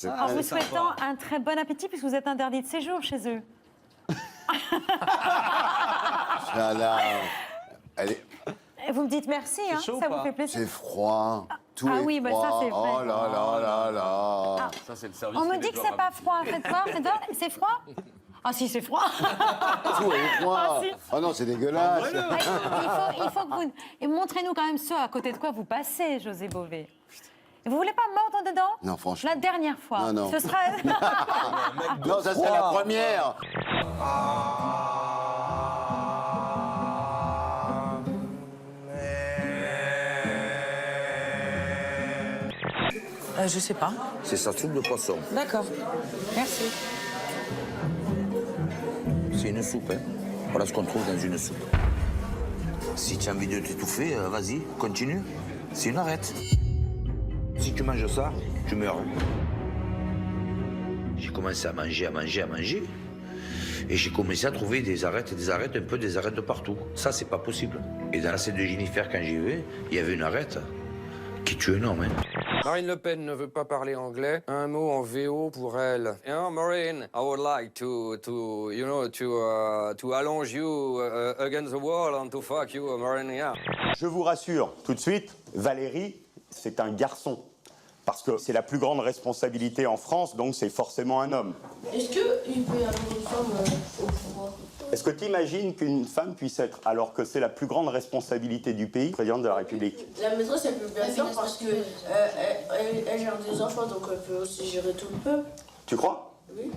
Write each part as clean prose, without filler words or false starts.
En vous souhaitant un très bon appétit, puisque vous êtes interdit de séjour chez eux. Elle est... Et vous me dites merci, hein, chaud ça ou vous pas fait plaisir. C'est froid. Tout est oui, bah froid. ça, c'est vrai. Oh là là là là. Ça, c'est le service. On me dit que c'est pas froid. Faites voir, c'est froid. Ah si, c'est froid. Tout est froid. Ah, si. Oh non, c'est dégueulasse. Il faut que vous... Et montrez-nous quand même ce à côté de quoi vous passez, José Bové. Vous voulez pas mordre dedans? Non, franchement. La dernière fois. Non, non. Ce sera... Non, ça c'est la première. Je sais pas. C'est sa soupe de poisson. D'accord. Merci. C'est une soupe, hein. Voilà ce qu'on trouve dans une soupe. Si tu as envie de t'étouffer, vas-y, continue. C'est une arête. Si tu manges ça, tu meurs. J'ai commencé à manger. Et j'ai commencé à trouver des arêtes, un peu des arêtes de partout. Ça, c'est pas possible. Et dans la scène de Jennifer, quand j'y vais, il y avait une arête qui tue un homme. Hein. Marine Le Pen ne veut pas parler anglais. Un mot en VO pour elle. Marine, I would like to allonge you against the wall and to fuck you, Marine. Yeah. Je vous rassure, tout de suite, Valérie, c'est un garçon. Parce que c'est la plus grande responsabilité en France, donc c'est forcément un homme. Est-ce qu'il peut y avoir une femme au pouvoir? Est-ce que tu imagines qu'une femme puisse être, alors que c'est la plus grande responsabilité du pays, présidente de la République? La maîtresse, elle peut bien faire parce qu'elle elle gère des enfants, donc elle peut aussi gérer tout le peuple. Tu crois? Oui.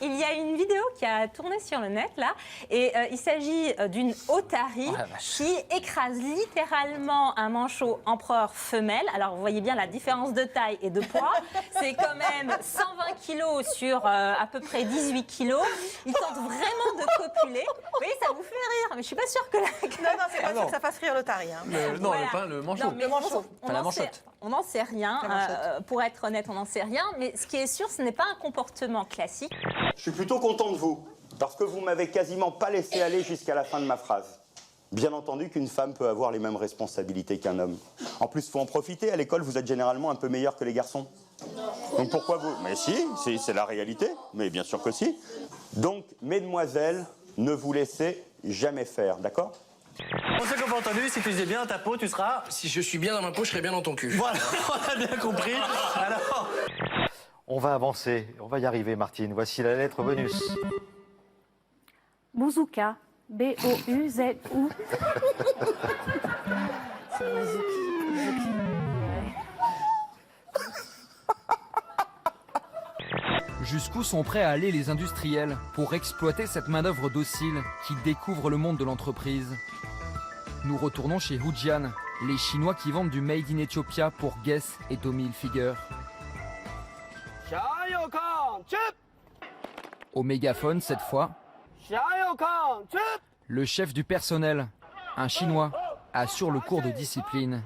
Il y a une vidéo qui a tourné sur le net, là, et il s'agit d'une otarie qui écrase littéralement un manchot empereur femelle. Alors, vous voyez bien la différence de taille et de poids. C'est quand même 120 kilos sur à peu près 18 kilos. Il tente vraiment de copuler. Oui, ça vous fait rire, mais je suis pas sûre que... Non, c'est pas sûr que ça fasse rire l'otarie. Hein. Non, le manchot. Non, mais La manchotte. On n'en sait rien. Pour être honnête, on n'en sait rien. Mais ce qui est sûr, ce n'est pas un comportement classique. Je suis plutôt content de vous, parce que vous m'avez quasiment pas laissé aller jusqu'à la fin de ma phrase. Bien entendu qu'une femme peut avoir les mêmes responsabilités qu'un homme. En plus, il faut en profiter. À l'école, vous êtes généralement un peu meilleurs que les garçons. Donc pourquoi vous... Mais si, c'est la réalité. Mais bien sûr que si. Donc, mesdemoiselles, ne vous laissez jamais faire, d'accord? On s'est pas entendu, si tu faisais bien dans ta peau, tu seras... Si je suis bien dans ma peau, je serai bien dans ton cul. Voilà, on a bien compris. Alors... On va avancer, on va y arriver, Martine. Voici la lettre bonus. Bouzouka. B-O-U-Z-O. Jusqu'où sont prêts à aller les industriels pour exploiter cette main-d'œuvre docile qui découvre le monde de l'entreprise? Nous retournons chez Hujian, les Chinois qui vendent du Made in Ethiopia pour Guess et Tommy Hilfiger. Au mégaphone, cette fois, le chef du personnel, un Chinois, assure le cours de discipline.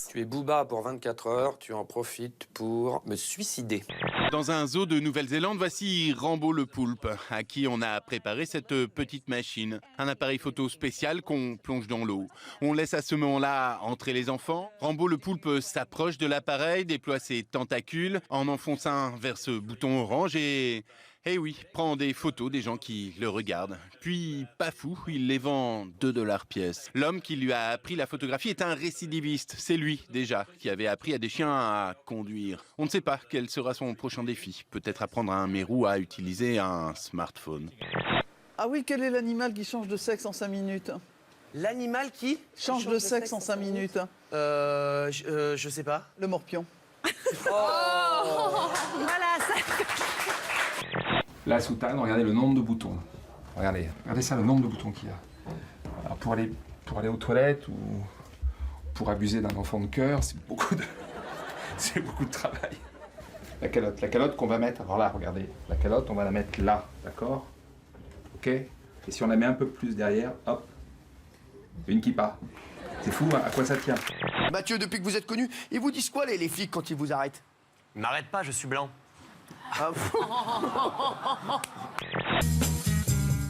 Tu es Booba pour 24 heures, tu en profites pour me suicider. Dans un zoo de Nouvelle-Zélande, voici Rambo le poulpe, à qui on a préparé cette petite machine. Un appareil photo spécial qu'on plonge dans l'eau. On laisse à ce moment-là entrer les enfants. Rambo le poulpe s'approche de l'appareil, déploie ses tentacules en enfonçant vers ce bouton orange et oui, prend des photos des gens qui le regardent. Puis, pas fou, il les vend 2 $ pièce. L'homme qui lui a appris la photographie est un récidiviste. C'est lui, déjà, qui avait appris à des chiens à conduire. On ne sait pas quel sera son prochain défi. Peut-être apprendre à un mérou à utiliser un smartphone. Ah oui, quel est l'animal qui change de sexe en 5 minutes? L'animal qui change de sexe en 5 minutes? Je sais pas. Le morpion. Voilà, ça... La soutane, regardez le nombre de boutons. Regardez ça, le nombre de boutons qu'il y a. Alors pour aller aux toilettes ou pour abuser d'un enfant de cœur, c'est beaucoup de travail. La calotte qu'on va mettre, alors là, regardez, la calotte, on va la mettre là, d'accord? Ok? Et si on la met un peu plus derrière, hop, une kippa. C'est fou, hein, à quoi ça tient? Mathieu, depuis que vous êtes connu, ils vous disent quoi les flics quand ils vous arrêtent? Ils m'arrêtent pas, je suis blanc.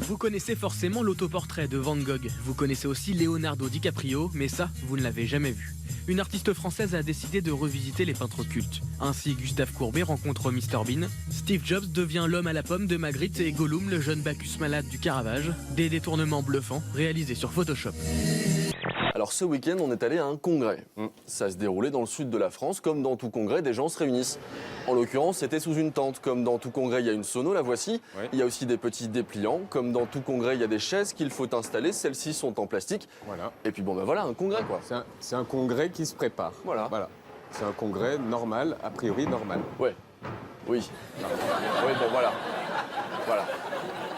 Vous connaissez forcément l'autoportrait de Van Gogh. Vous connaissez aussi Leonardo DiCaprio, mais ça, vous ne l'avez jamais vu. Une artiste française a décidé de revisiter les peintres cultes. Ainsi, Gustave Courbet rencontre Mr Bean, Steve Jobs devient l'homme à la pomme de Magritte et Gollum, le jeune Bacchus malade du Caravage. Des détournements bluffants réalisés sur Photoshop. Alors ce week-end, on est allé à un congrès. Ça se déroulait dans le sud de la France. Comme dans tout congrès, des gens se réunissent. En l'occurrence, c'était sous une tente. Comme dans tout congrès, il y a une sono, la voici. Oui. Il y a aussi des petits dépliants. Comme dans tout congrès, il y a des chaises qu'il faut installer. Celles-ci sont en plastique. Voilà. Et puis bon, ben voilà, un congrès quoi. C'est un congrès qui se prépare. Voilà. C'est un congrès normal, a priori normal. Ouais. Oui. Oui, bon voilà. Voilà.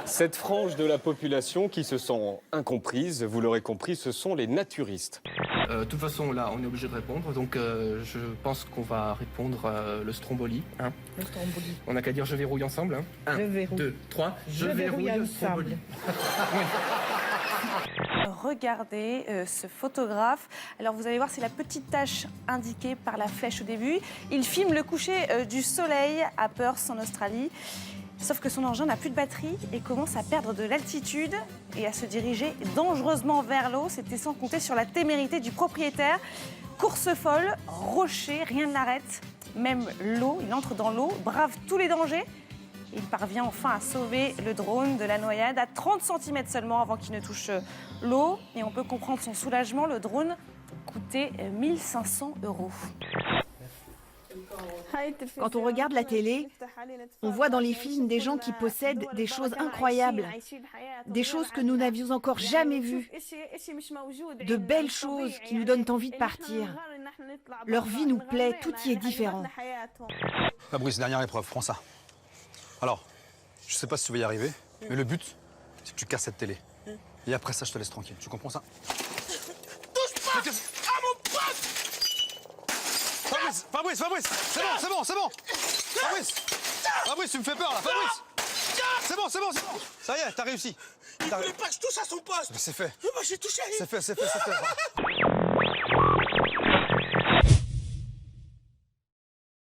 Cette frange de la population qui se sent incomprise, vous l'aurez compris, ce sont les naturistes. De toute façon, là, on est obligé de répondre, donc je pense qu'on va répondre le stromboli. Hein. Le stromboli. On n'a qu'à dire je verrouille ensemble. Hein. 1, 2, 3, je verrouille le stromboli. Regardez ce photographe. Alors vous allez voir, c'est la petite tache indiquée par la flèche au début. Il filme le coucher du soleil à Perth en Australie. Sauf que son engin n'a plus de batterie et commence à perdre de l'altitude et à se diriger dangereusement vers l'eau. C'était sans compter sur la témérité du propriétaire. Course folle, rocher, rien ne l'arrête. Même l'eau, il entre dans l'eau, brave tous les dangers. Il parvient enfin à sauver le drone de la noyade à 30 cm seulement avant qu'il ne touche l'eau. Et on peut comprendre son soulagement, le drone coûtait 1 500 €. Quand on regarde la télé, on voit dans les films des gens qui possèdent des choses incroyables, des choses que nous n'avions encore jamais vues, de belles choses qui nous donnent envie de partir. Leur vie nous plaît, tout y est différent. Fabrice, dernière épreuve, prends ça. Alors, je sais pas si tu vas y arriver, mais le but, c'est que tu casses cette télé. Et après ça, je te laisse tranquille. Tu comprends ça? Touche pas à mon pote! Fabrice, c'est bon! Fabrice, tu me fais peur là, Fabrice! C'est bon! Ça y est, t'as réussi. Il voulait pas que je touche à son poste! Mais c'est fait. Moi, j'ai touché. C'est fait.